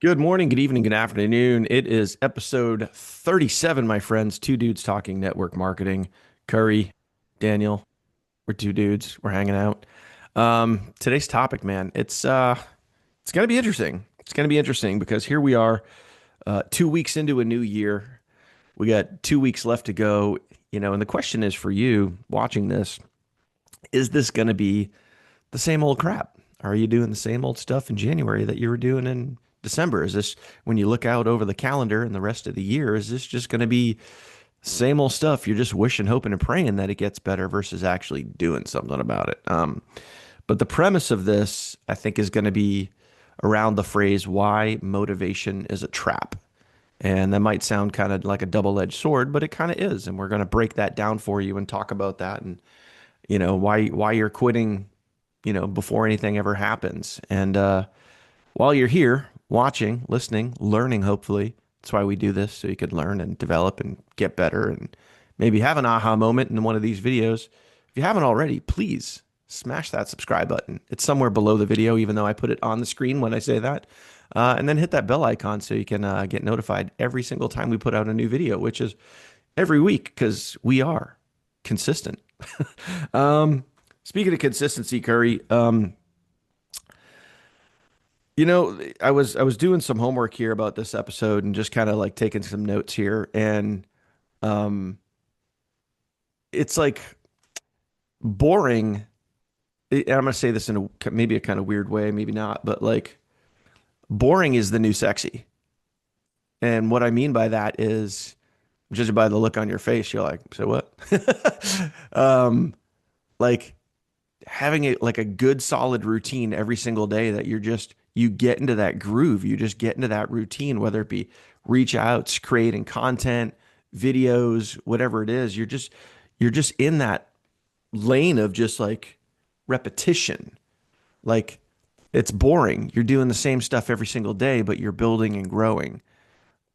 Good morning, good evening, good afternoon. It is episode 37, my friends. Two dudes talking network marketing. Curry, Daniel, we're two dudes. We're hanging out. Today's topic, man, it's gonna be interesting. It's gonna be interesting because here we are, 2 weeks into a new year. We got 2 weeks left to go, and the question is for you watching this, is this gonna be the same old crap? Are you doing the same old stuff in January that you were doing in December? Is this, when you look out over the calendar and the rest of the year, is this just going to be same old stuff? You're just wishing, hoping, and praying that it gets better versus actually doing something about it. But the premise of this, I think, is going to be around the phrase why motivation is a trap. And that might sound kind of like a double-edged sword, but it kind of is. And we're going to break that down for you and talk about that and why you're quitting before anything ever happens. And while you're here watching, listening, learning, hopefully, that's why we do this, so you could learn and develop and get better and maybe have an aha moment in one of these videos. If you haven't already, please smash that subscribe button. It's somewhere below the video, even though I put it on the screen when I say that. And then hit that bell icon so you can get notified every single time we put out a new video, which is every week because we are consistent. um, Speaking of consistency, Curry, I was doing some homework here about this episode and just kind of like taking some notes here, and um, it's like boring. I'm gonna say this in maybe a kind of weird way, maybe not, but like boring is the new sexy. And what I mean by that is, judging by the look on your face, you're like, so what? um, like having a good solid routine every single day that you get into that groove, you just get into that routine, whether it be reach outs, creating content, videos, whatever it is, you're just in that lane of just like repetition. Like it's boring. You're doing the same stuff every single day, but you're building and growing.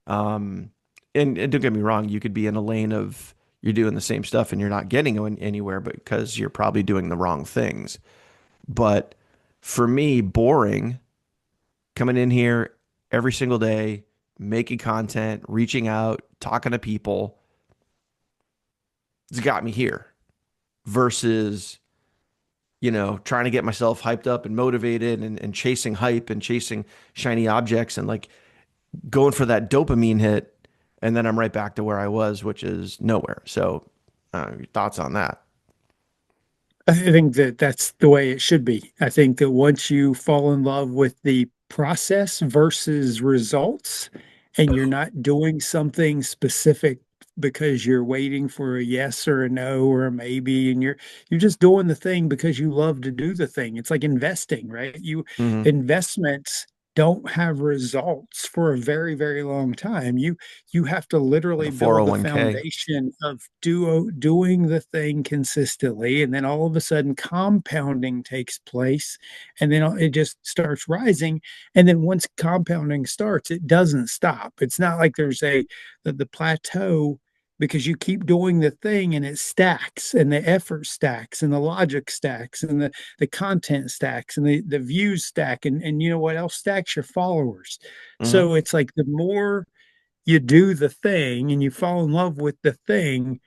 Um, and don't get me wrong, you could be in a lane of you're doing the same stuff and you're not getting anywhere, but because you're probably doing the wrong things. But for me, boring, coming in here every single day, making content, reaching out, talking to people, it's got me here versus, trying to get myself hyped up and motivated and chasing hype and chasing shiny objects and like going for that dopamine hit. And then I'm right back to where I was, which is nowhere. So, your thoughts on that? I think that that's the way it should be. I think that once you fall in love with the process versus results, and you're not doing something specific because you're waiting for a yes or a no or a maybe, and you're just doing the thing because you love to do the thing. It's like investing, right? You Hmm. investments don't have results for a very, very long time. You have to Like literally a build the 401k. foundation of doing the thing consistently, and then all of a sudden compounding takes place, and then it just starts rising. And then once compounding starts, it doesn't stop. It's not like there's the plateau, because you keep doing the thing and it stacks, and the effort stacks, and the logic stacks, and the content stacks, and the views stack, and you know what else stacks? Your followers. Hmm. So it's like the more you do the thing and you fall in love with the thing,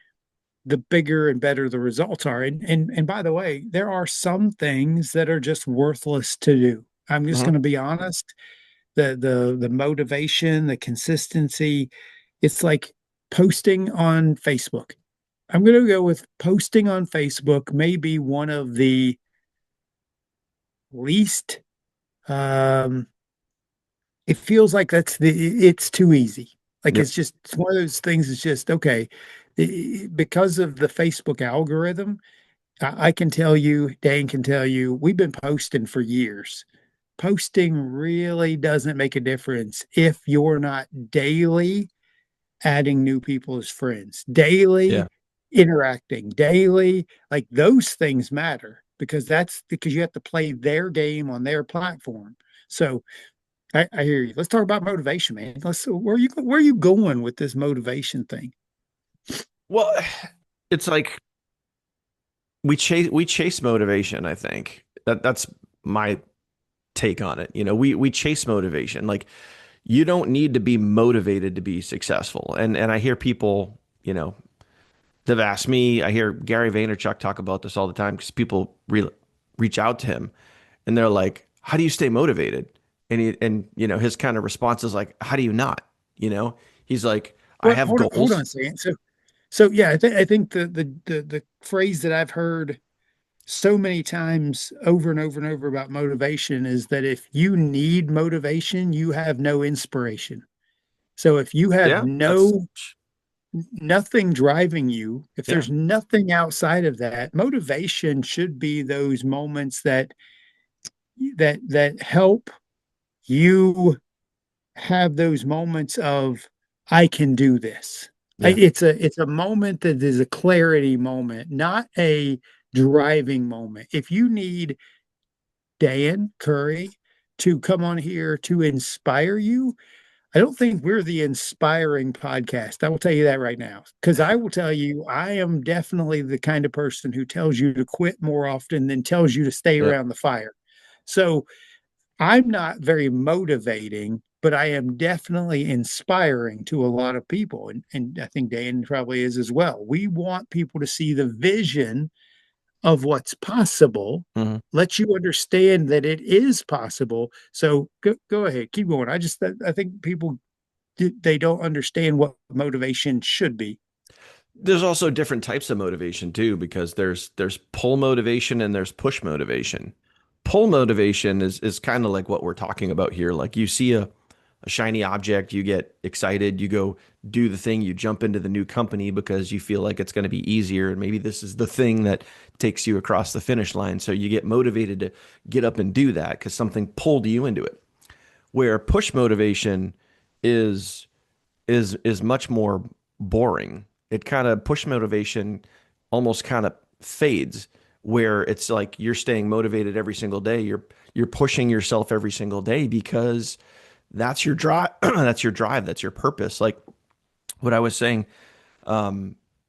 the bigger and better the results are. And by the way, there are some things that are just worthless to do. I'm just Hmm. going to be honest. The motivation, the consistency, it's like posting on Facebook. I'm going to go with posting on Facebook, maybe one of the least um it feels like it's too easy. Like Yep. it's one of those things. It's just okay. Because of the Facebook algorithm, I can tell you, Dane can tell you, we've been posting for years. Posting really doesn't make a difference if you're not daily adding new people as friends, Yeah. daily interacting, daily. Like those things matter, because that's because you have to play their game on their platform. So I hear you. Let's talk about motivation, man. Where are you going with this motivation thing? Well, it's like we chase motivation, I think. That's my take on it. We chase motivation. Like You don't need to be motivated to be successful. And I hear people, that have asked me, I hear Gary Vaynerchuk talk about this all the time because people reach out to him and they're like, how do you stay motivated? And his kind of response is like, how do you not? You know, he's like, I Well, have hold on goals. a second. So yeah, I think the phrase that I've heard so many times over and over and over about motivation is that if you need motivation, you have no inspiration. So if you have Yeah, that's nothing driving you, if yeah, there's nothing outside of that, motivation should be those moments that help you have those moments of I can do this. yeah, It's a moment that is a clarity moment, not a driving moment. If you need Dan Curry to come on here to inspire you, I don't think we're the inspiring podcast. I will tell you that right now. Because I will tell you, I am definitely the kind of person who tells you to quit more often than tells you to stay yeah. around the fire. So I'm not very motivating, but I am definitely inspiring to a lot of people. And I think Dan probably is as well. We want people to see the vision of what's possible, Mhm. let you understand that it is possible. So go ahead, keep going. I think people they don't understand what motivation should be. There's also different types of motivation too, because there's pull motivation and there's push motivation. Pull motivation is kind of like what we're talking about here. Like you see a shiny object, you get excited, you go do the thing, you jump into the new company because you feel like it's going to be easier. And maybe this is the thing that takes you across the finish line. So you get motivated to get up and do that because something pulled you into it. Where push motivation is is much more boring. It kind of push motivation almost kind of fades where it's like you're staying motivated every single day. You're pushing yourself every single day because that's your drive. That's your drive. That's your purpose. Like what I was saying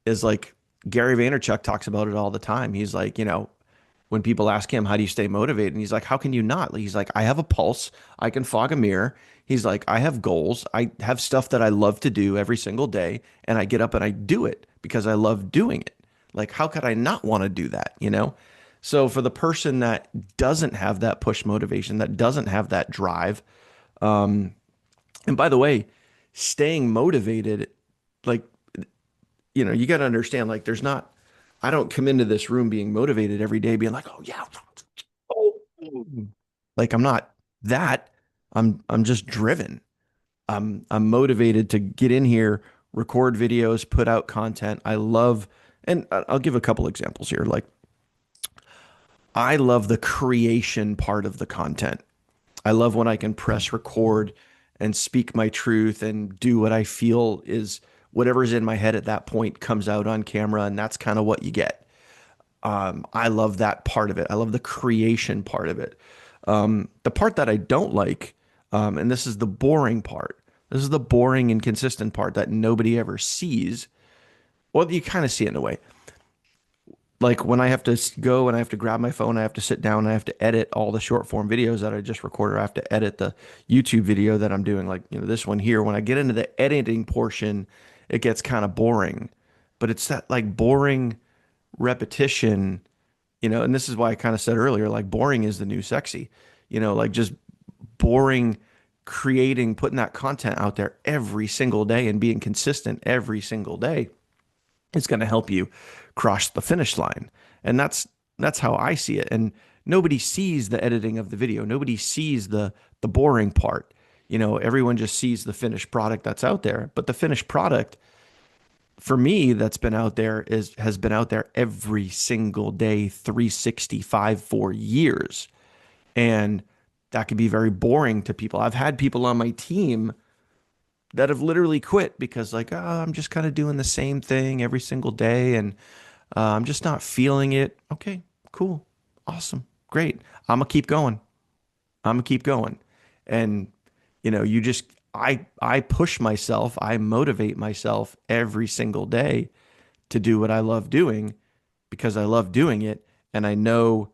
is like Gary Vaynerchuk talks about it all the time. He's like, when people ask him, how do you stay motivated? And he's like, how can you not? He's like, I have a pulse. I can fog a mirror. He's like, I have goals. I have stuff that I love to do every single day. And I get up and I do it because I love doing it. Like, how could I not want to do that? So for the person that doesn't have that push motivation, that doesn't have that drive, and by the way, staying motivated, like, you got to understand, like, I don't come into this room being motivated every day, being like, oh, yeah, oh, like I'm not that. I'm just driven. I'm motivated to get in here, record videos, put out content. I love, and I'll give a couple examples here. Like I love the creation part of the content. I love when I can press record and speak my truth and do what I feel is whatever's in my head at that point comes out on camera, and that's kind of what you get. I love that part of it. I love the creation part of it. The part that I don't like, and this is the boring part. This is the boring and consistent part that nobody ever sees. Well, you kind of see it in a way. Like when I have to go and I have to grab my phone, I have to sit down, I have to edit all the short form videos that I just recorded. I have to edit the YouTube video that I'm doing, like this one here. When I get into the editing portion, it gets kind of boring. But it's that like boring repetition, and this is why I kind of said earlier, like boring is the new sexy, like just boring creating, putting that content out there every single day and being consistent every single day is going to help you cross the finish line. And that's how I see it. And nobody sees the editing of the video. Nobody sees the boring part. Everyone just sees the finished product that's out there. But the finished product for me that's been out there has been out there every single day 365 for years. And that could be very boring to people. I've had people on my team that have literally quit because like, oh, I'm just kind of doing the same thing every single day and I'm just not feeling it. Okay, cool. Awesome. Great. I'm gonna keep going. I'm gonna keep going. And you just I push myself, I motivate myself every single day to do what I love doing because I love doing it and I know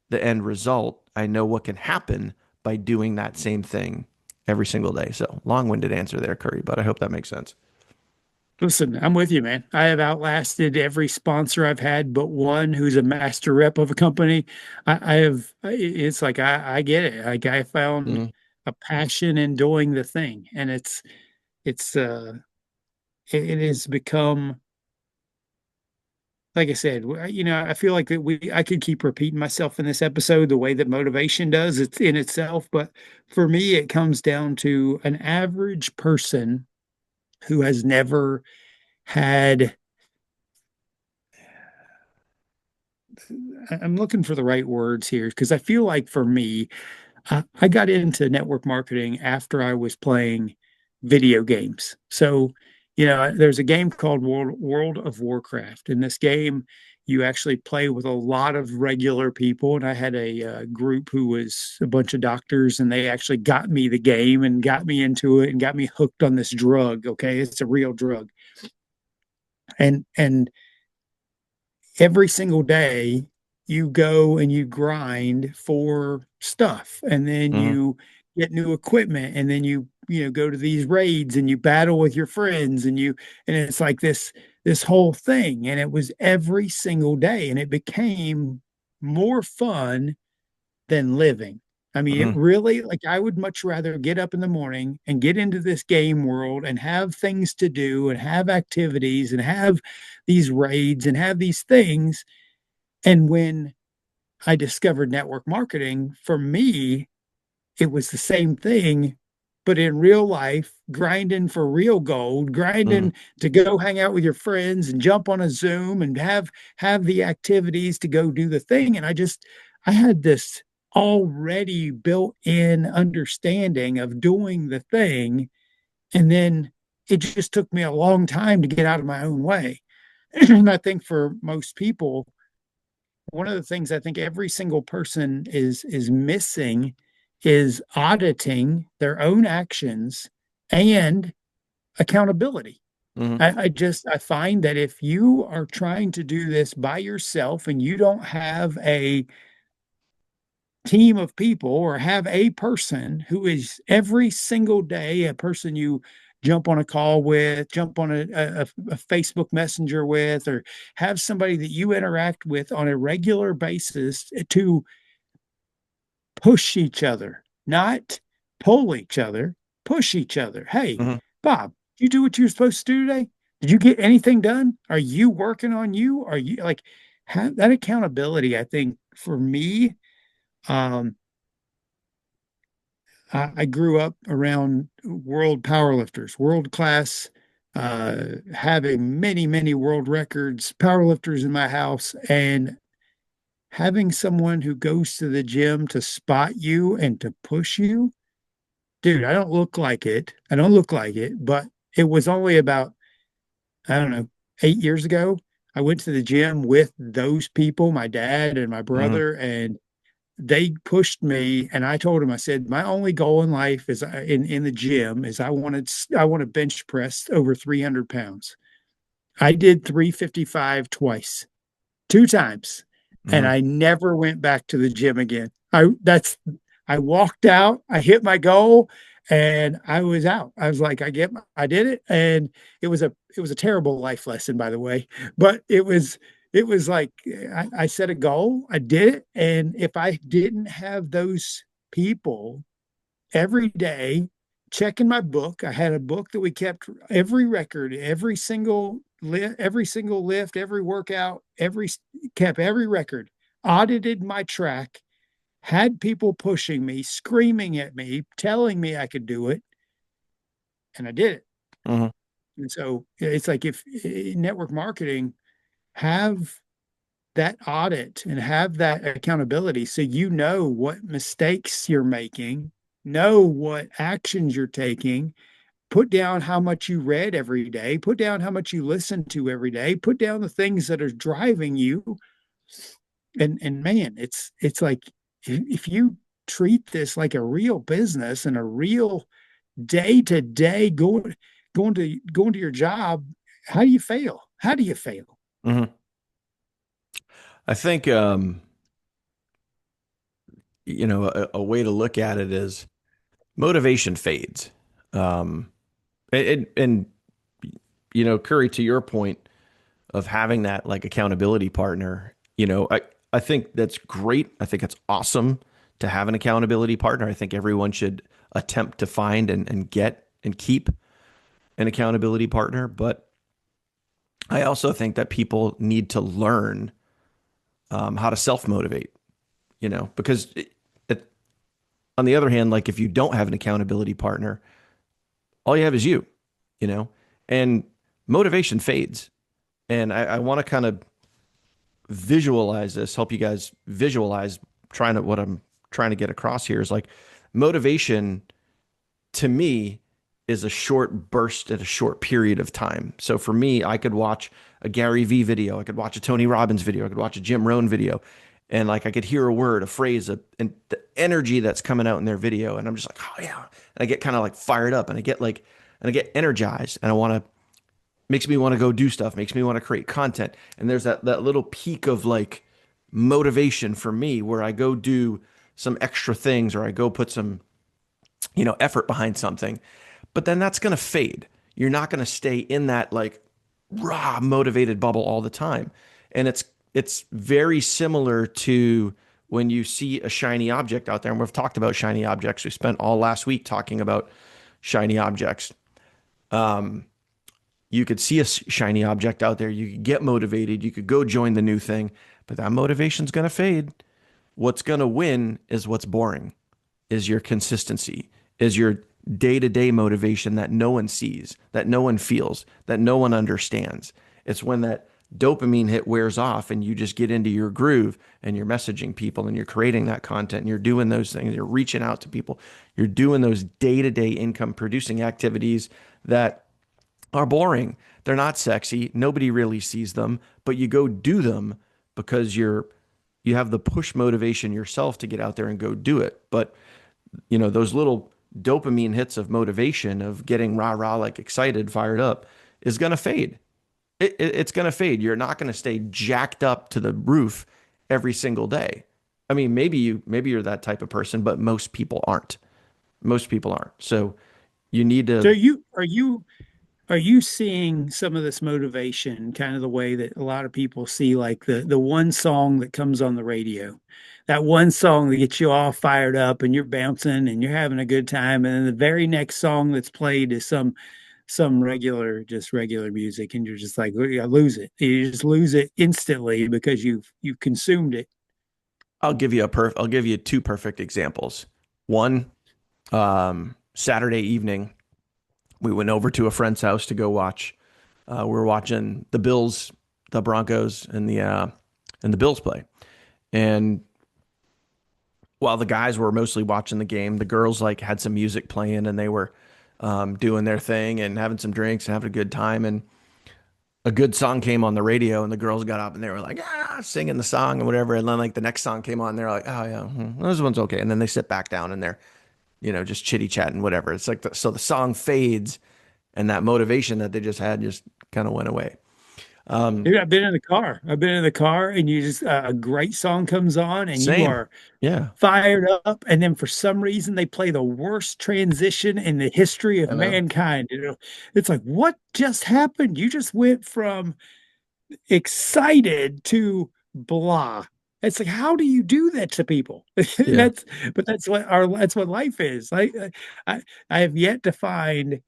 the end result. I know what can happen by doing that same thing every single day. So long-winded answer there, Curry, but I hope that makes sense. Listen, I'm with you, man. I have outlasted every sponsor I've had, but one who's a master rep of a company. It's like I get it. Like I found Mhm. a passion in doing the thing, and it's it has become, like I said, I feel like that I could keep repeating myself in this episode the way that motivation does. It's in itself, but for me, it comes down to an average person who has never had. I'm looking for the right words here because I feel like for me, I got into network marketing after I was playing video games. So, there's a game called World of Warcraft. In this game, you actually play with a lot of regular people. And I had a group who was a bunch of doctors, and they actually got me the game and got me into it and got me hooked on this drug. Okay, it's a real drug. And every single day you go and you grind for stuff, and then Mhm. you get new equipment, and then you go to these raids and you battle with your friends, and it's like this whole thing, and it was every single day, and it became more fun than living. I mean, it Mhm. really, like, I would much rather get up in the morning and get into this game world and have things to do and have activities and have these raids and have these things. And when I discovered network marketing, for me, it was the same thing, but in real life, grinding for real gold, Mhm. grinding to go hang out with your friends and jump on a Zoom and have the activities to go do the thing. And I had this already built in understanding of doing the thing. And then it just took me a long time to get out of my own way. And I think for most people, one of the things I think every single person is missing is auditing their own actions and accountability. Mhm. I find that if you are trying to do this by yourself and you don't have a team of people or have a person who is every single day a person you jump on a call with, jump on a Facebook Messenger with, or have somebody that you interact with on a regular basis to push each other, not pull each other, push each other. Hey, Mhm. Bob, did you do what you were supposed to do today? Did you get anything done? Are you working on you? Are you like have that accountability? I think for me, um, I grew up around world powerlifters, world class, having many, many world records, powerlifters in my house, and having someone who goes to the gym to spot you and to push you. Dude, I don't look like it. I don't look like it, but it was only about, I don't know, 8 years ago. I went to the gym with those people, my dad and my Mhm. brother, and they pushed me. And I told them, I said, my only goal in life is in the gym is I want to bench press over 300 pounds. I did 355 twice, two times, and Mhm. I never went back to the gym again. I walked out, I hit my goal, and I was out. I was like, I did it, and it was a terrible life lesson, by the way, but it was like I set a goal, I did it, and if I didn't have those people every day checking my book. I had a book that we kept every record, every single lift, every workout, kept every record, audited my track, had people pushing me, screaming at me, telling me I could do it, and I did it. Mhm. And so it's like if network marketing have that audit and have that accountability so you know what mistakes you're making, know what actions you're taking, put down how much you read every day, put down how much you listen to every day, put down the things that are driving you. And man, it's like if you treat this like a real business and a real day to day going to your job, how do you fail? How do you fail? Mhm. I think a way to look at it is motivation fades. Um, and Curry, to your point of having that like accountability partner, I think that's great. I think it's awesome to have an accountability partner. I think everyone should attempt to find and get and keep an accountability partner. But I also think that people need to learn how to self motivate, because on the other hand, like if you don't have an accountability partner, all you have is you know, and motivation fades. And I want to kind of visualize this, help you guys visualize what I'm trying to get across here is like motivation to me is a short burst at a short period of time. So for me, I could watch a Gary Vee video, I could watch a Tony Robbins video, I could watch a Jim Rohn video, and like I could hear a word, a phrase, and the energy that's coming out in their video, and I'm just like, oh yeah, and I get kind of like fired up, and I get energized, and I want to makes me want to go do stuff, makes me want to create content, and there's that little peak of like motivation for me where I go do some extra things or I go put some effort behind something, but then that's going to fade. You're not going to stay in that like raw motivated bubble all the time. And it's very similar to when you see a shiny object out there. And we've talked about shiny objects. We spent all last week talking about shiny objects. You could see a shiny object out there. You could get motivated. You could go join the new thing, but that motivation's going to fade. What's going to win is what's boring, is your consistency, is your day to day motivation that no one sees, that no one feels, that no one understands. It's when that dopamine hit wears off and you just get into your groove and you're messaging people and you're creating that content and you're doing those things. You're reaching out to people. You're doing those day to day income producing activities that are boring. They're not sexy. Nobody really sees them, but you go do them because you have the push motivation yourself to get out there and go do it. But those little dopamine hits of motivation of getting rah rah like excited, fired up is going to fade. It's going to fade. You're not going to stay jacked up to the roof every single day. I mean, maybe you're that type of person, but most people aren't. Most people aren't. So you need So to. are you seeing some of this motivation kind of the way that a lot of people see like the one song that comes on the radio, that one song that gets you all fired up and you're bouncing and you're having a good time, and then the very next song that's played is some regular music, and you're just like, "Oh, I lose it. You just lose it instantly because you've consumed it." I'll give you two perfect examples. One, Saturday evening, we went over to a friend's house to go watch. We were watching the Bills, the Broncos, and the Bills play. And while the guys were mostly watching the game, the girls like had some music playing and they were doing their thing and having some drinks and having a good time. And a good song came on the radio, and the girls got up and they were like, singing the song and whatever. And then like the next song came on, they're like, oh yeah, this one's okay. And then they sit back down and they're just chitty chatting, whatever. It's like so the song fades, and that motivation that they just had just kind of went away. Dude, I've been in the car. I've been in the car, and you just a great song comes on, and you Same, are yeah, fired up. And then for some reason, they play the worst transition in the history of I know. mankind. It's like, what just happened? You just went from excited to blah. It's like, how do you do that to people? Yeah, That's what life is. I have yet to find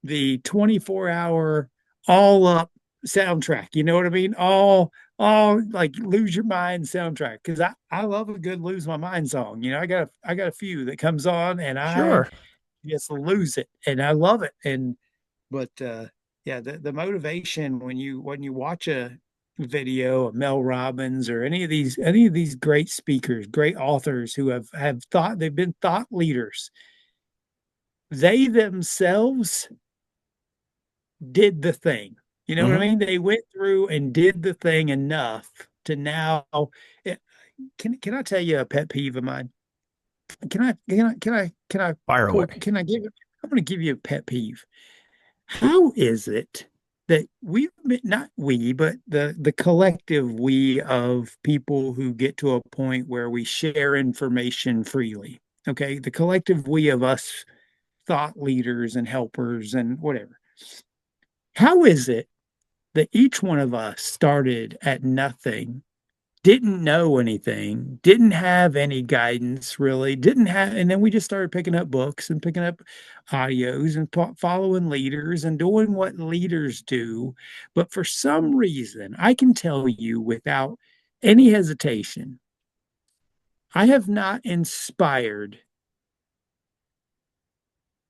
the 24-hour all up soundtrack. You know what I mean? All like lose your mind soundtrack. Cause I love a good lose my mind song. I got a few that comes on and I sure. just lose it and I love it. But yeah, the motivation when you watch a video of Mel Robbins or any of these great speakers, great authors who have thought they've been thought leaders, they themselves did the thing. You know what I Hmm. mean? They went through and did the thing enough to now. eh, can I tell you a pet peeve of mine? Can I Fire pull? away. Can I give? I'm going to give you a pet peeve. How is it that not we, but the collective we of people who get to a point where we share information freely? Okay. The collective we of us thought leaders and helpers and whatever. How is it that each one of us started at nothing, didn't know anything, didn't have any guidance really, didn't have, and then we just started picking up books and picking up audios and following leaders and doing what leaders do. But for some reason, I can tell you without any hesitation, I have not inspired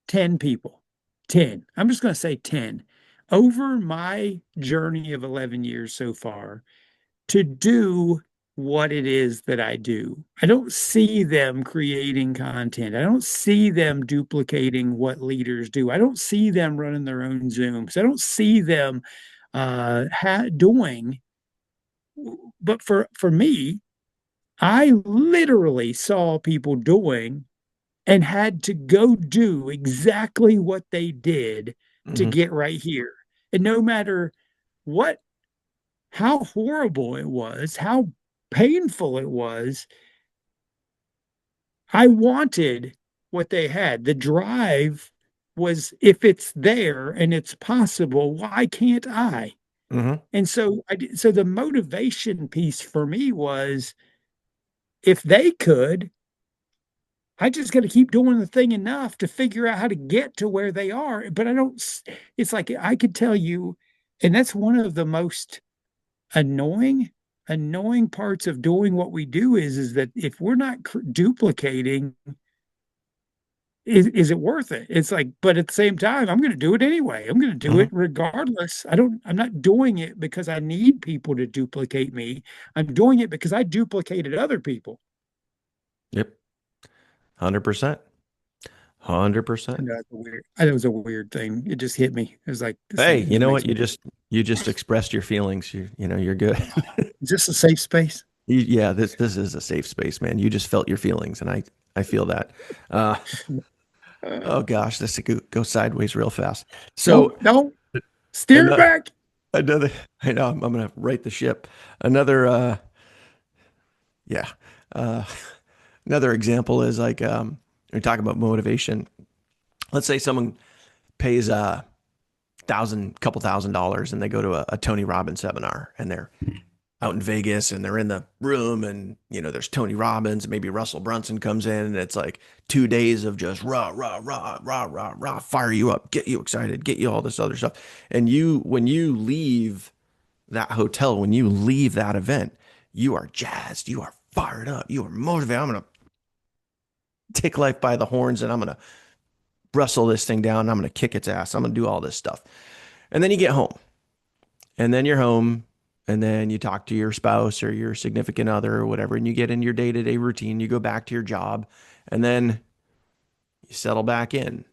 10 people. 10. I'm just going to say 10 over my journey of 11 years so far to do what it is that I do. I don't see them creating content. I don't see them duplicating what leaders do. I don't see them running their own Zooms. I don't see them doing. But for me, I literally saw people doing and had to go do exactly what they did to Hmm. get right here. And no matter what, how horrible it was, how painful it was, I wanted what they had. The drive was, if it's there and it's possible, why can't I? Hmm. And so so the motivation piece for me was, if they could, I just got to keep doing the thing enough to figure out how to get to where they are. But I don't, it's like I could tell you, and that's one of the most annoying, annoying parts of doing what we do is that if we're not duplicating, is it worth it? It's like, but at the same time, I'm going to do it anyway. I'm going to do Hmm. it regardless. I'm not doing it because I need people to duplicate me. I'm doing it because I duplicated other people. Yep. 100%. 100%. And that's a weird, I know it was a weird thing. It just hit me. It was like, this Hey, thing you just know what? makes me, You just expressed your feelings. You're good. is this a safe space? Yeah, this is a safe space, man. You just felt your feelings, and I feel that. Uh, oh gosh, this could go sideways real fast. No, So no, steer another back. another, I know I'm gonna right the ship. Another, yeah, uh, another example is like we talk about motivation. Let's say someone pays couple $1,000, and they go to a Tony Robbins seminar, and they're out in Vegas and they're in the room, and there's Tony Robbins, maybe Russell Brunson comes in, and it's like 2 days of just rah rah rah rah rah rah, fire you up, get you excited, get you all this other stuff. And when you leave that hotel, when you leave that event, you are jazzed, you are fired up, you are motivated. I'm gonna take life by the horns, and I'm gonna wrestle this thing down, and I'm gonna kick its ass, I'm gonna do all this stuff. And then you get home, and then you're home, and then you talk to your spouse or your significant other or whatever, and you get in your day-to-day routine, you go back to your job, and then you settle back in.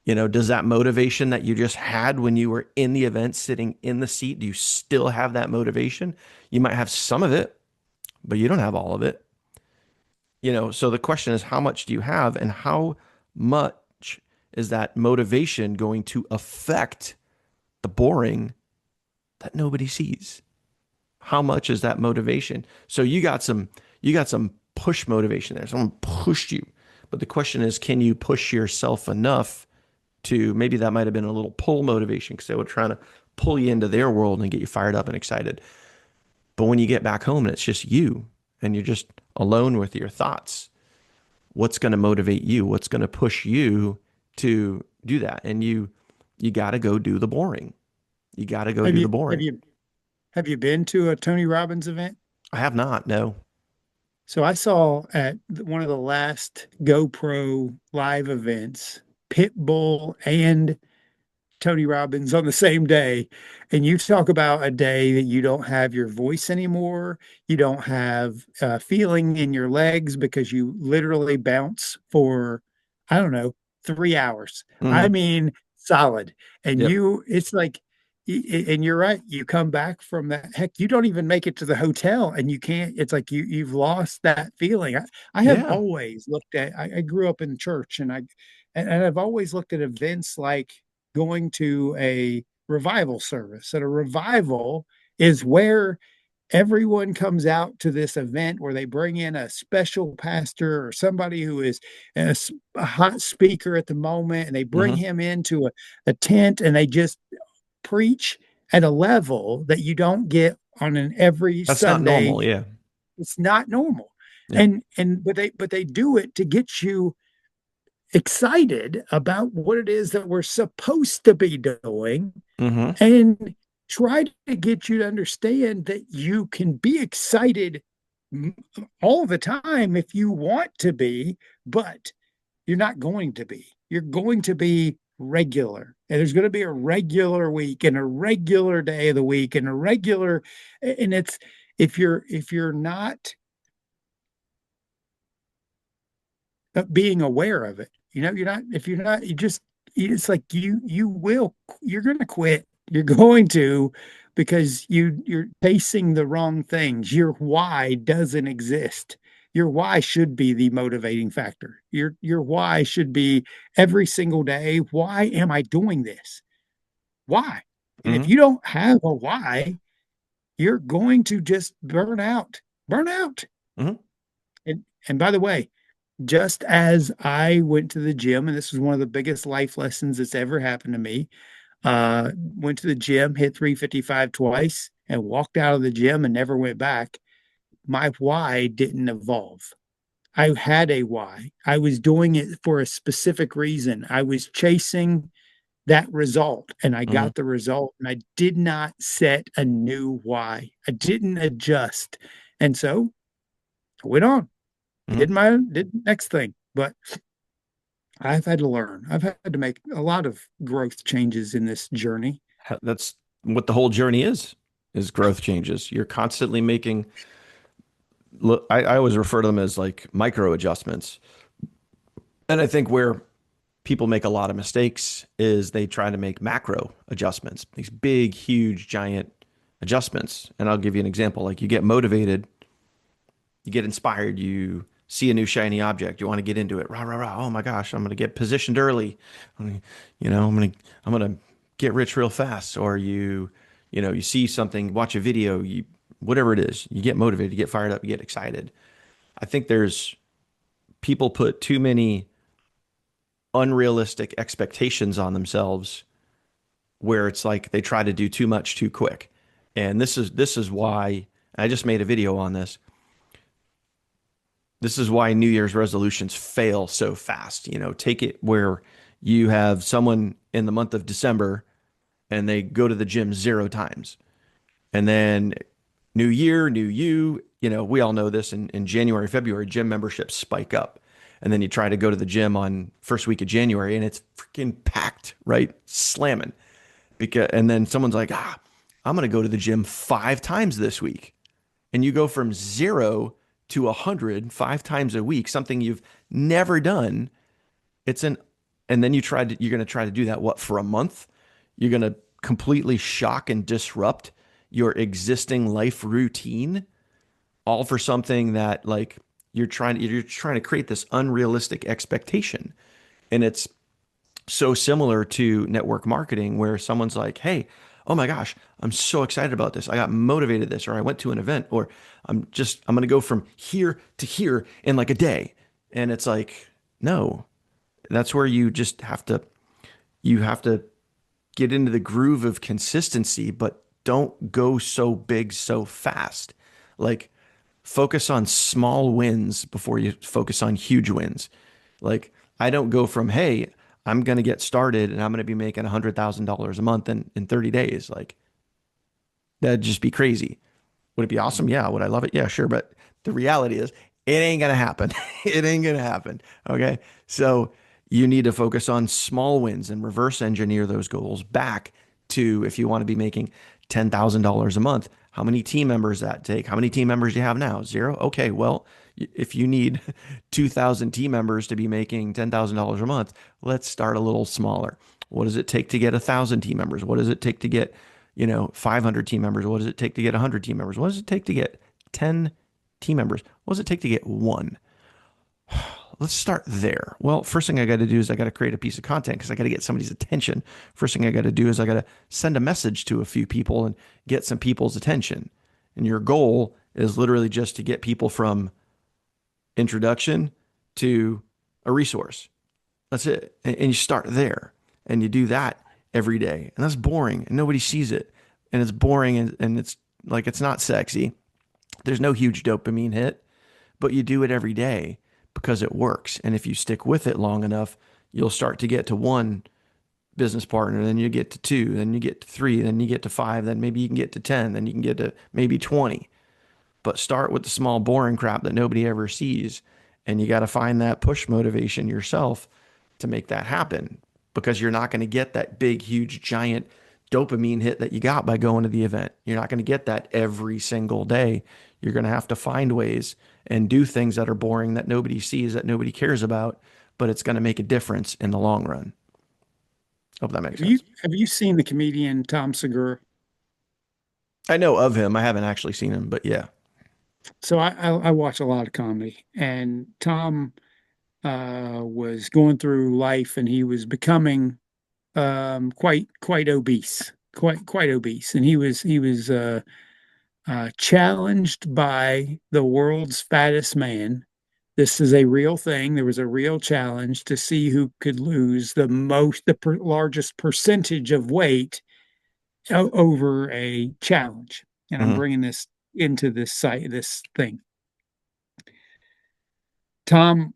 Does that motivation that you just had when you were in the event, sitting in the seat, do you still have that motivation? You might have some of it, but you don't have all of it. So the question is, how much do you have, and how much is that motivation going to affect the boring that nobody sees? How much is that motivation? So you got some push motivation there. Someone pushed you. But the question is, can you push yourself enough to, maybe that might have been a little pull motivation because they were trying to pull you into their world and get you fired up and excited. But when you get back home and it's just you, and you're just alone with your thoughts, what's going to motivate you? What's going to push you to do that? And you got to go do the boring. You got to go Have do the you have boring. you have you been to a Tony Robbins event? I have not. No. So I saw at one of the last GoPro live events, Pitbull and Tony Robbins on the same day. And you talk about a day that you don't have your voice anymore. You don't have feeling in your legs because you literally bounce for, I don't know, 3 hours. I Hmm. mean, solid. And Yep. it's like, and you're right. You come back from that. Heck, you don't even make it to the hotel and you can't, it's like you've lost that feeling. I have Yeah. always looked at, I grew up in church and I've always looked at events like going to a revival service. And a revival is where everyone comes out to this event where they bring in a special pastor or somebody who is a hot speaker at the moment, and they bring Hmm. him into a tent and they just preach at a level that you don't get on an every That's not Sunday. normal. Yeah. It's not normal. Yeah. And but they do it to get you excited about what it is that we're supposed to be doing, Hmm. and try to get you to understand that you can be excited all the time if you want to be, but you're not going to be. You're going to be regular. And there's going to be a regular week and a regular day of the week and a regular, and it's, if you're not being aware of it, you're not, if you're not, you just, it's like you're going to quit. You're going to, because you're facing the wrong things. Your why doesn't exist. Your why should be the motivating factor. Your why should be every single day. Why am I doing this? Why? And if Hmm. you don't have a why, you're going to just burn out. Burn out. Hmm. And by the way, just as I went to the gym, and this was one of the biggest life lessons that's ever happened to me, went to the gym, hit 355 twice, and walked out of the gym and never went back. My why didn't evolve. I had a why. I was doing it for a specific reason. I was chasing that result and I Hmm. got the result, and I did not set a new why. I didn't adjust. And so I went on, Hmm. did the next thing. But I've had to learn. I've had to make a lot of growth changes in this journey. That's what the whole journey is growth changes. You're constantly making, look, I always refer to them as like micro adjustments. And I think where people make a lot of mistakes is they try to make macro adjustments, these big, huge, giant adjustments. And I'll give you an example. Like you get motivated, you get inspired, you see a new shiny object, you want to get into it. Rah, rah, rah. Oh my gosh, I'm going to get positioned early. I'm going to get rich real fast. Or you see something, watch a video, whatever it is, you get motivated, you get fired up, you get excited. I think there's people put too many unrealistic expectations on themselves where it's like they try to do too much too quick. And this is why I just made a video on this. This is why New Year's resolutions fail so fast. Take it where you have someone in the month of December and they go to the gym 0 times. And then new year, new you, we all know this in January, February, gym memberships spike up. And then you try to go to the gym on first week of January and it's freaking packed, right? Slamming. And then someone's like, I'm going to go to the gym 5 times this week. And you go from 0 to 100 5 times a week, something you've never done. It's an, and then you're going to try to do that, what, for a month? You're going to completely shock and disrupt your existing life routine, all for something that like you're trying to create this unrealistic expectation. And it's so similar to network marketing where someone's like, "Hey, oh my gosh, I'm so excited about this. I got motivated this, or I went to an event, or I'm going to go from here to here in like a day." And it's like, "No. That's where you have to get into the groove of consistency, but don't go so big so fast. Like focus on small wins before you focus on huge wins. Like I don't go from, hey, I'm going to get started and I'm going to be making $100,000 a month in 30 days. Like that'd just be crazy. Would it be awesome? Yeah. Would I love it? Yeah, sure. But the reality is it ain't going to happen. It ain't going to happen. Okay. So you need to focus on small wins and reverse engineer those goals back to, if you want to be making $10,000 a month, how many team members that take? How many team members do you have now? 0. Okay. Well, if you need 2,000 team members to be making $10,000 a month, let's start a little smaller. What does it take to get 1,000 team members? What does it take to get 500 team members? What does it take to get 100 team members? What does it take to get 10 team members? What does it take to get one? Let's start there. Well, first thing I got to do is I got to create a piece of content because I got to get somebody's attention. First thing I got to do is I got to send a message to a few people and get some people's attention. And your goal is literally just to get people from introduction to a resource. That's it. And you start there and you do that every day. And that's boring and nobody sees it. And it's boring and it's like, it's not sexy. There's no huge dopamine hit, but you do it every day because it works. And if you stick with it long enough, you'll start to get to one business partner, then you get to two, then you get to three, then you get to five, then maybe you can get to 10, then you can get to maybe 20. But start with the small, boring crap that nobody ever sees. And you got to find that push motivation yourself to make that happen because you're not going to get that big, huge, giant dopamine hit that you got by going to the event. You're not going to get that every single day. You're going to have to find ways and do things that are boring that nobody sees, that nobody cares about, but it's going to make a difference in the long run. Hope that makes sense. Have you seen the comedian Tom Segura? I know of him. I haven't actually seen him, but yeah. So I watch a lot of comedy, and Tom was going through life, and he was becoming quite obese, quite obese, and he was challenged by the world's fattest man. This is a real thing. There was a real challenge to see who could lose largest percentage of weight over a challenge. And I'm Mm-hmm. bringing this into this thing. Tom,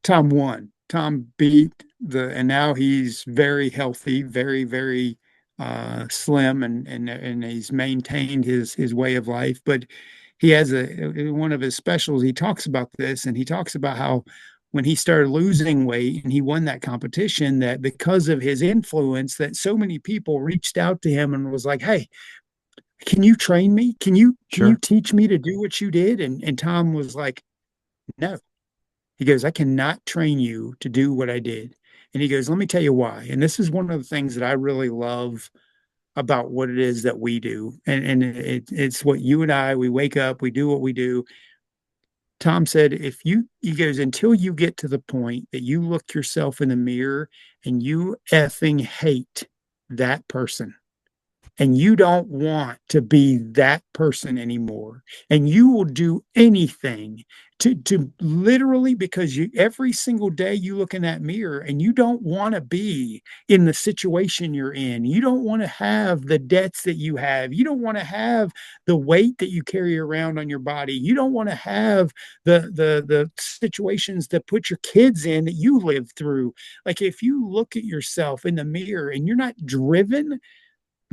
Tom won. Tom beat and now he's very healthy, very slim, and he's maintained his way of life. But he has one of his specials. He talks about this, and he talks about how when he started losing weight and he won that competition, that because of his influence, that so many people reached out to him and was like, "Hey, can you train me? Can you Sure. teach me to do what you did?" And Tom was like, "No." He goes, "I cannot train you to do what I did." And he goes, "Let me tell you why." And this is one of the things that I really love about what it is that we do. And it's what you and I, we wake up, we do what we do. Tom said, he goes, until you get to the point that you look yourself in the mirror and you effing hate that person, and you don't want to be that person anymore, and you will do anything to literally, because you every single day you look in that mirror and you don't want to be in the situation you're in. You don't want to have the debts that you have. You don't want to have the weight that you carry around on your body. You don't want to have the situations that put your kids in that you live through. Like, if you look at yourself in the mirror and you're not driven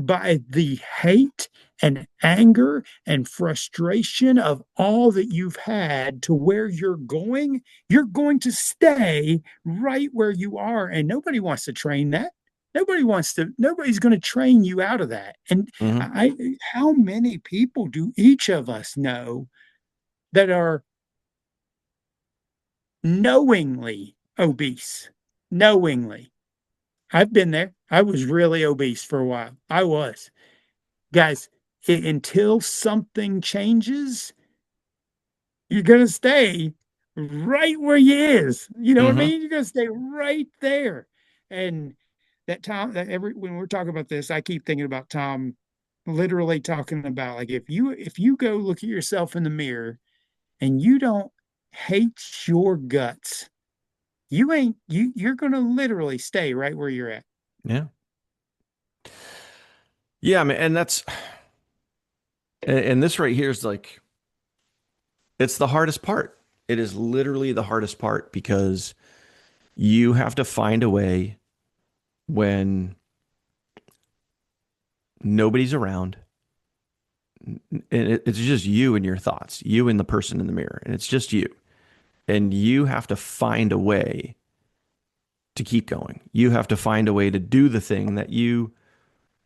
by the hate and anger and frustration of all that you've had to where you're going to stay right where you are. And nobody wants to train that. Nobody's going to train you out of that. And Mm-hmm. how many people do each of us know that are knowingly obese? Knowingly. I've been there. I was really obese for a while. I was. Guys, until something changes, you're gonna stay right where you is. You know what I Mm-hmm. mean? You're gonna stay right there. And that Tom, that every when we're talking about this, I keep thinking about Tom literally talking about, like, if you go look at yourself in the mirror and you don't hate your guts, you're gonna literally stay right where you're at. Yeah. Yeah, man. And and this right here is like, it's the hardest part. It is literally the hardest part because you have to find a way when nobody's around and it's just you and your thoughts, you and the person in the mirror, and it's just you. And you have to find a way to keep going. You have to find a way to do the thing that you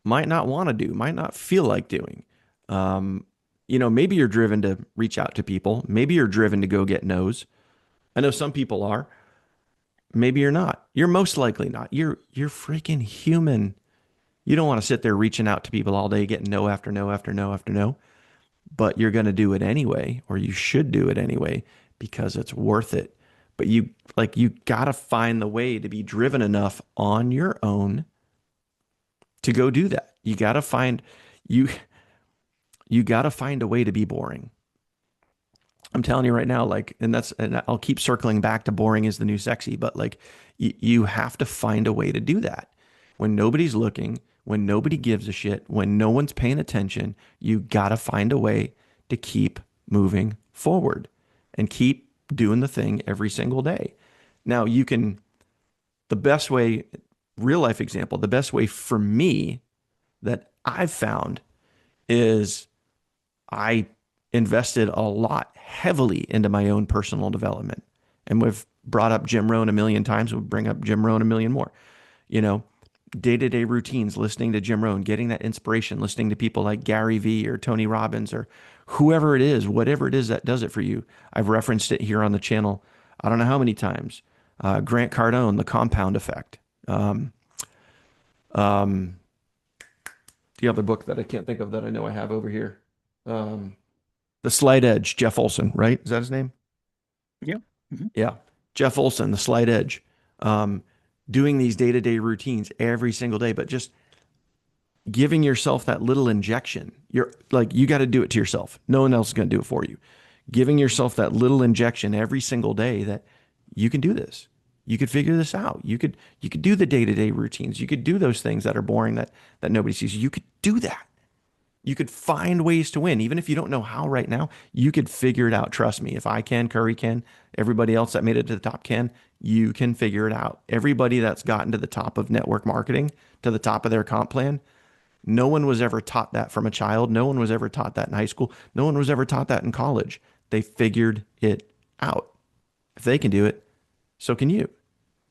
might not want to do, might not feel like doing. Um, maybe you're driven to reach out to people. Maybe you're driven to go get no's. I know some people are. Maybe you're not. You're most likely not. You're freaking human. You don't want to sit there reaching out to people all day, getting no after no after no after no, but you're going to do it anyway, or you should do it anyway because it's worth it. But you got to find the way to be driven enough on your own to go do that. You got to find you You got to find a way to be boring. I'm telling you right now, like, and I'll keep circling back to boring is the new sexy, but like, you have to find a way to do that when nobody's looking, when nobody gives a shit, when no one's paying attention. You got to find a way to keep moving forward and keep doing the thing every single day. Now, the best way, real life example, the best way for me that I've found is I invested a lot heavily into my own personal development. And we've brought up Jim Rohn a million times. We'll bring up Jim Rohn a million more. You know, day-to-day routines, listening to Jim Rohn, getting that inspiration, listening to people like Gary Vee or Tony Robbins or whoever it is, whatever it is that does it for you. I've referenced it here on the channel. I don't know how many times. Grant Cardone, The Compound Effect. Um, um, the other book that I can't think of that I know I have over here. Um, The Slight Edge, Jeff Olson, right? Is that his name? Yeah. Mhm. Yeah. Jeff Olson, The Slight Edge. Um, Doing these day-to-day routines every single day, but just giving yourself that little injection. You're like, you got to do it to yourself. No one else is going to do it for you. Giving yourself that little injection every single day that you can do this. You could figure this out. You could do the day-to-day routines. You could do those things that are boring that nobody sees. You could do that. You could find ways to win. Even if you don't know how right now, you could figure it out. Trust me. If I can, Curry can, everybody else that made it to the top can, you can figure it out. Everybody that's gotten to the top of network marketing, to the top of their comp plan, no one was ever taught that from a child. No one was ever taught that in high school. No one was ever taught that in college. They figured it out. If they can do it, so can you.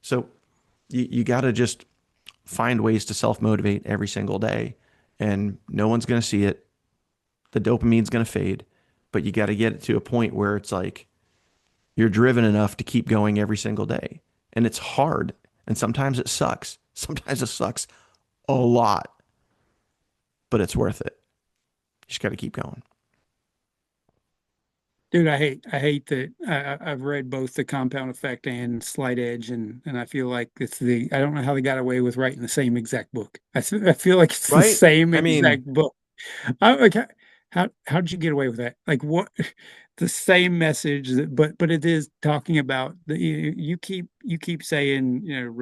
So you got to just find ways to self motivate every single day, and no one's going to see it. The dopamine's going to fade, but you got to get it to a point where it's like you're driven enough to keep going every single day. And it's hard. And sometimes it sucks. Sometimes it sucks a lot, but it's worth it. You just got to keep going. Dude, I hate that I've read both The Compound Effect and Slight Edge, and I feel like I don't know how they got away with writing the same exact book. I feel like it's the Right? same I mean, exact book. I like how did you get away with that? Like what the same message but it is talking about you keep saying,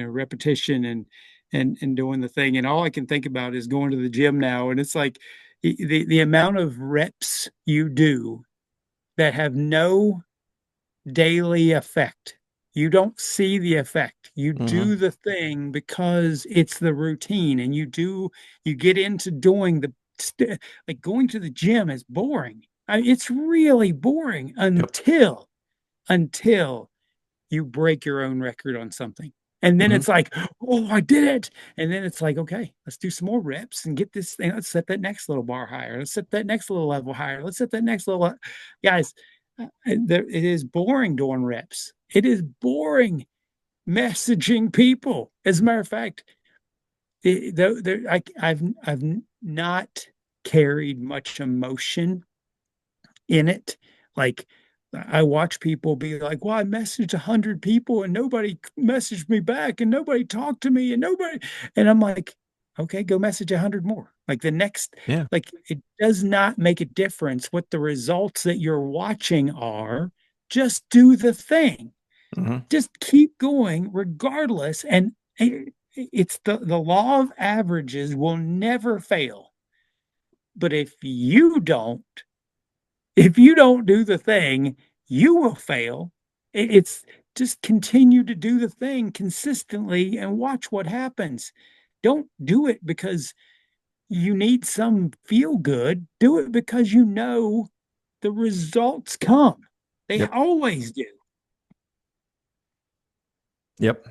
repetition and doing the thing, and all I can think about is going to the gym now, and it's like the amount of reps you do that have no daily effect. You don't see the effect. You do mhm. the thing because it's the routine, and you get into doing like going to the gym is boring. It's really boring Yep. until you break your own record on something. And then Hmm. it's like, oh, I did it. And then it's like, okay, let's do some more reps and get this thing. Let's set that next little bar higher. Let's set that next little level higher. Let's set that next little. Guys, it is boring doing reps. It is boring messaging people. As a matter of fact, I've not carried much emotion in it. Like I watch people be like, "Well, I messaged 100 people and nobody messaged me back and nobody talked to me and nobody," and I'm like, "Okay, go message 100 more." Like the next, Yeah. like it does not make a difference what the results that you're watching are. Just do the thing. Hmm. Just keep going regardless, and it's the law of averages will never fail. But if you don't do the thing, you will fail. It's just continue to do the thing consistently and watch what happens. Don't do it because you need some feel good. Do it because you know the results come. They Yep. always do. Yep.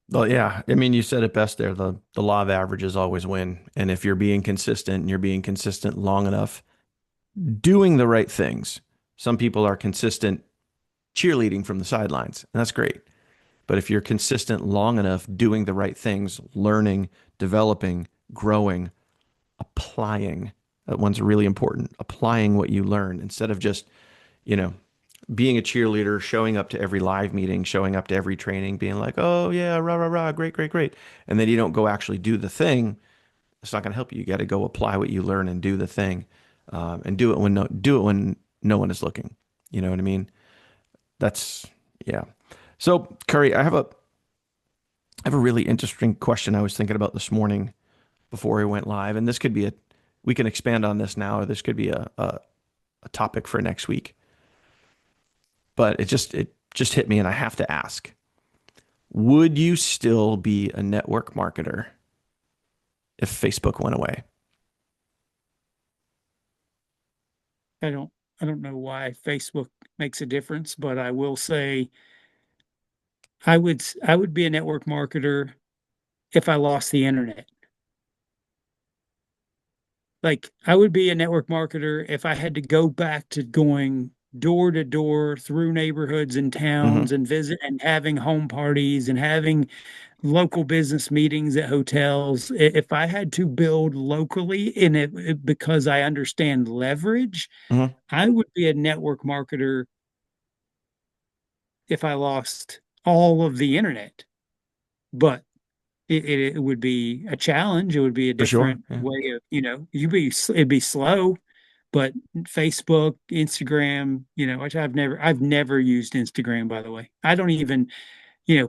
Well, yeah. I mean, you said it best there. The law of averages always win. And if you're being consistent and you're being consistent long enough, doing the right things. Some people are consistent cheerleading from the sidelines, and that's great. But if you're consistent long enough doing the right things, learning, developing, growing, applying, that one's really important. Applying what you learn instead of just, you know, being a cheerleader, showing up to every live meeting, showing up to every training, being like, oh, yeah, rah, rah, rah, great, great, great. And then you don't go actually do the thing. It's not going to help you. You got to go apply what you learn and do the thing. and do it when no one is looking. You know what I mean? That's yeah. So Curry, I have a really interesting question I was thinking about this morning before we went live, and this could be we can expand on this now, or this could be a topic for next week. But it just hit me, and I have to ask: would you still be a network marketer if Facebook went away? I don't I don't know why Facebook makes a difference, but I will say I would be a network marketer if I lost the internet. Like I would be a network marketer if I had to go back to going door to door through neighborhoods and Hmm. towns and visit and having home parties and having local business meetings at hotels. If I had to build locally in because I understand leverage, Hmm. I would be a network marketer if I lost all of the internet. But it would be a challenge. It would be a For sure. different Yeah. way of, it'd be slow, but Facebook, Instagram, which I've never used Instagram, by the way. I don't even,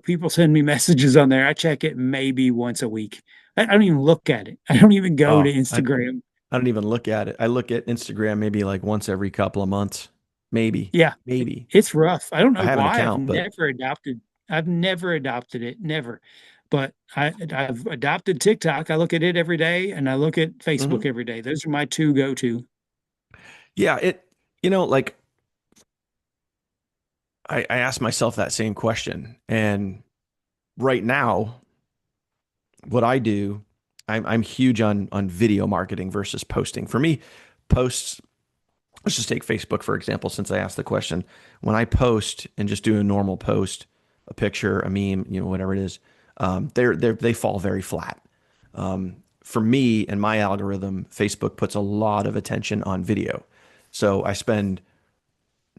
people send me messages on there. I check it maybe once a week. I don't even look at it. I don't even go to Oh, Instagram. I don't even look at it. I look at Instagram maybe like once every couple of months, maybe, Yeah, maybe. it's rough. I don't I know have an why. account, but I've never adopted it, never. But I've adopted TikTok. I look at it every day and I look at Facebook mhm. every day. Those are my two go-to. Yeah, like I asked myself that same question. And right now, what I do, I'm huge on video marketing versus posting. For me, posts, let's just take Facebook, for example, since I asked the question. When I post and just do a normal post, a picture, a meme, whatever it is, they fall very flat. For me and my algorithm, Facebook puts a lot of attention on video. So I spend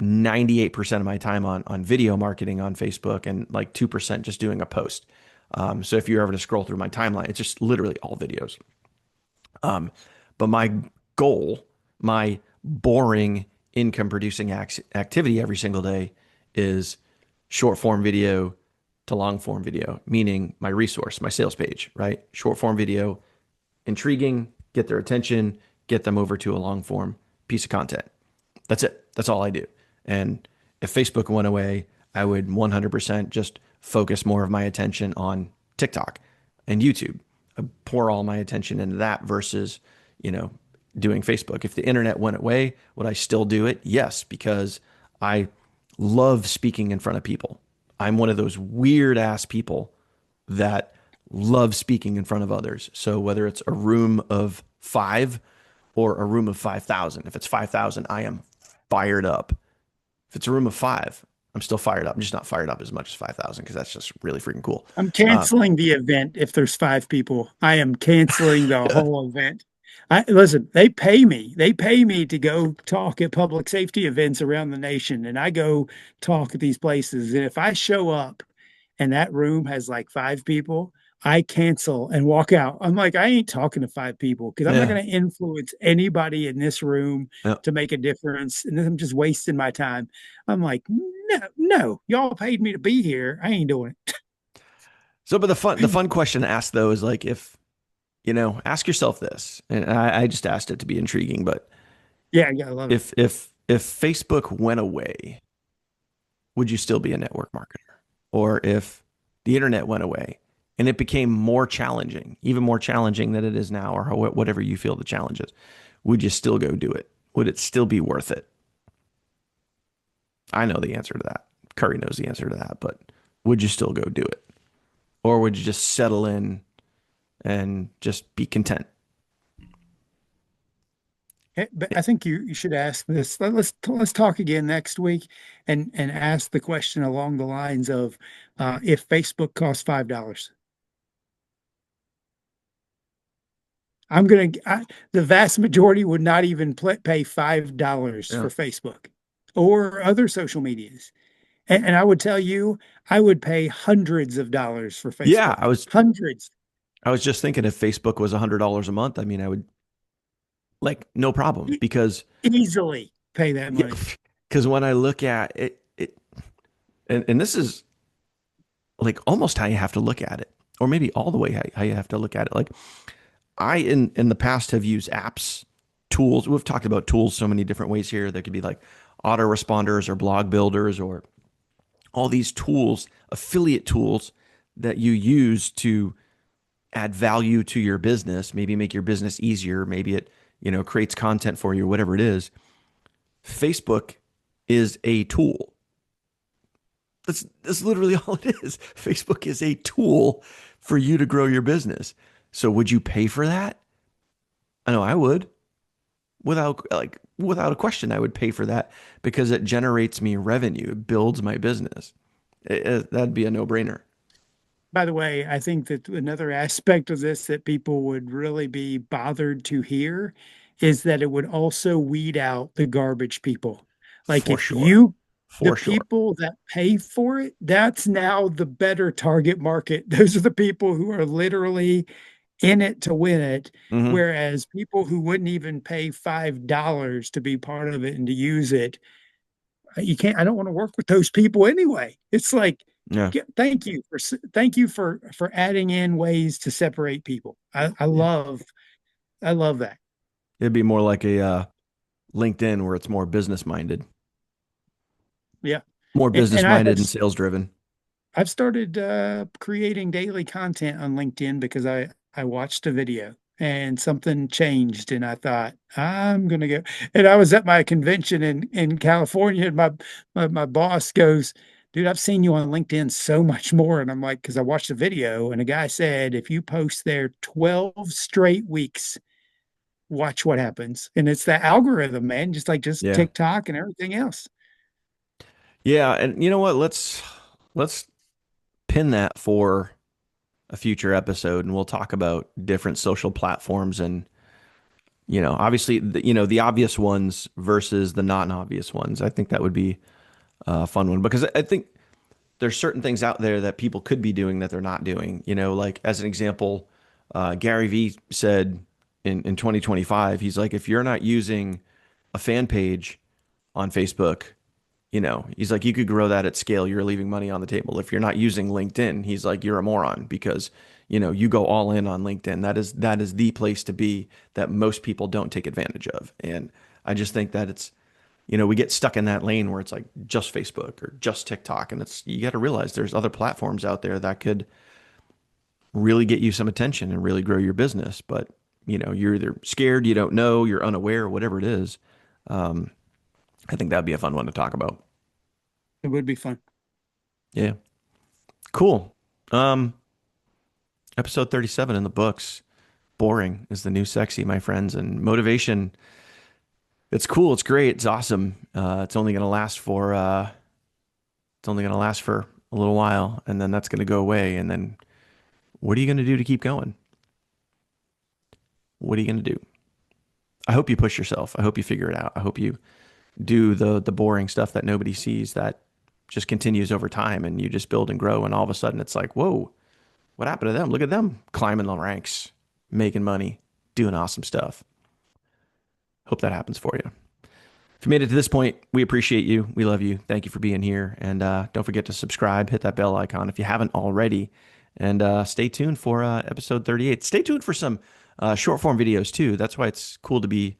98% of my time on video marketing on Facebook and like 2% just doing a post. So if you're ever to scroll through my timeline, it's just literally all videos. Um, but my goal, my boring income producing activity every single day is short form video to long form video, meaning my resource, my sales page, right? Short form video, intriguing, get their attention, get them over to a long form piece of content. That's it. That's all I do. And if Facebook went away, I would 100% just focus more of my attention on TikTok and YouTube. I pour all my attention into that versus, you know, doing Facebook. If the internet went away, would I still do it? Yes, because I love speaking in front of people. I'm one of those weird ass people that love speaking in front of others. So whether it's a room of 5 or a room of 5,000, if it's 5,000, I am fired up. If it's a room of 5, I'm still fired up. I'm just not fired up as much as 5,000 because that's just really freaking cool. I'm Uh, canceling the event if there's five people. I am canceling the whole event. I listen, they pay me. They pay me to go talk at public safety events around the nation, and I go talk at these places. And if I show up and that room has like five people, I cancel and walk out. I'm like, I ain't talking to five people because I'm not yeah, going to influence anybody in this room yeah. to make a difference. And then I'm just wasting my time. I'm like, no, no, y'all paid me to be here. I ain't doing it. So, but the fun question to ask though is like if ask yourself this, and I just asked it to be intriguing, but Yeah, yeah, I love it. if Facebook went away, would you still be a network marketer? Or if the internet went away and it became more challenging, even more challenging than it is now, or whatever you feel the challenge is, would you still go do it? Would it still be worth it? I know the answer to that. Curry knows the answer to that, but would you still go do it? Or would you just settle and just be content? But I think you should ask this. Let's talk again next week and ask the question along the lines of if Facebook costs $5. The vast majority would not even pay $5 Yeah. for Facebook or other social medias. And I would tell you, I would pay hundreds of dollars for Yeah, Facebook. Hundreds. I was just thinking if Facebook was $100 a month, I mean, I would like no problem E- because Easily pay that yeah, money. because when I look at it, and this is like almost how you have to look at it, or maybe all the way how you have to look at it. Like I in the past have used apps, tools. We've talked about tools so many different ways here. There could be like autoresponders or blog builders or all these tools, affiliate tools that you use to add value to your business, maybe make your business easier, maybe it, creates content for you, whatever it is. Facebook is a tool. That's literally all it is. Facebook is a tool for you to grow your business. So would you pay for that? I know I would. Without a question, I would pay for that because it generates me revenue. It builds my business. That'd be a no-brainer. By the way, I think that another aspect of this that people would really be bothered to hear is that it would also weed out the garbage people. Like For if sure. the For sure. people that pay for it, that's now the better target market. Those are the people who are literally in it to win it. Hmm. Whereas people who wouldn't even pay $5 to be part of it and to use it, you can't, I don't want to work with those people anyway. It's like, Yeah. thank you for adding in ways to separate people. Yeah. I love that. It'd be more like a LinkedIn where it's more business minded, Yeah. more And business I have minded and sales driven. I've started creating daily content on LinkedIn because I watched a video and something changed and I thought I'm gonna go. And I was at my convention in California and my boss goes, "Dude, I've seen you on LinkedIn so much more." And I'm like, because I watched a video and a guy said if you post there 12 straight weeks, watch what happens. And it's that algorithm, man, just Yeah. TikTok and everything else. Yeah. And you know what? Let's pin that for a future episode and we'll talk about different social platforms and obviously the obvious ones versus the non-obvious ones. I think that would be a fun one because I think there's certain things out there that people could be doing that they're not doing. Like as an example, Gary Vee said in 2025, he's like, if you're not using a fan page on Facebook, he's like, you could grow that at scale. You're leaving money on the table. If you're not using LinkedIn, he's like, you're a moron because, you go all in on LinkedIn. That is the place to be that most people don't take advantage of. And I just think that we get stuck in that lane where it's like just Facebook or just TikTok. And you got to realize there's other platforms out there that could really get you some attention and really grow your business. But, you're either scared, you don't know, you're unaware, whatever it is. Um, I think that'd be a fun one to talk about. It would be fun. Yeah. Cool. Um, Episode 37 in the books. Boring is the new sexy, my friends, and motivation. It's cool. It's great. It's awesome. It's only going to last for a little while and then that's going to go away. And then what are you going to do to keep going? What are you going to do? I hope you push yourself. I hope you figure it out. I hope you do the boring stuff that nobody sees that just continues over time and you just build and grow. And all of a sudden it's like, whoa, what happened to them? Look at them climbing the ranks, making money, doing awesome stuff. Hope that happens for you. If you made it to this point, we appreciate you. We love you. Thank you for being here. And don't forget to subscribe, hit that bell icon if you haven't already. And stay tuned for episode 38. Stay tuned for some short form videos too. That's why it's cool to be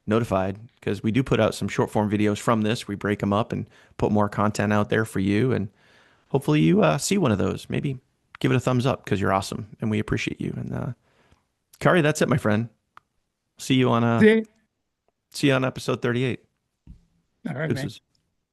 notified because we do put out some short form videos from this. We break them up and put more content out there for you. And hopefully you see one of those. Maybe give it a thumbs up because you're awesome and we appreciate you. And Kari, that's it, my friend. See you on See? see you on episode 38. All right, man. Deuces.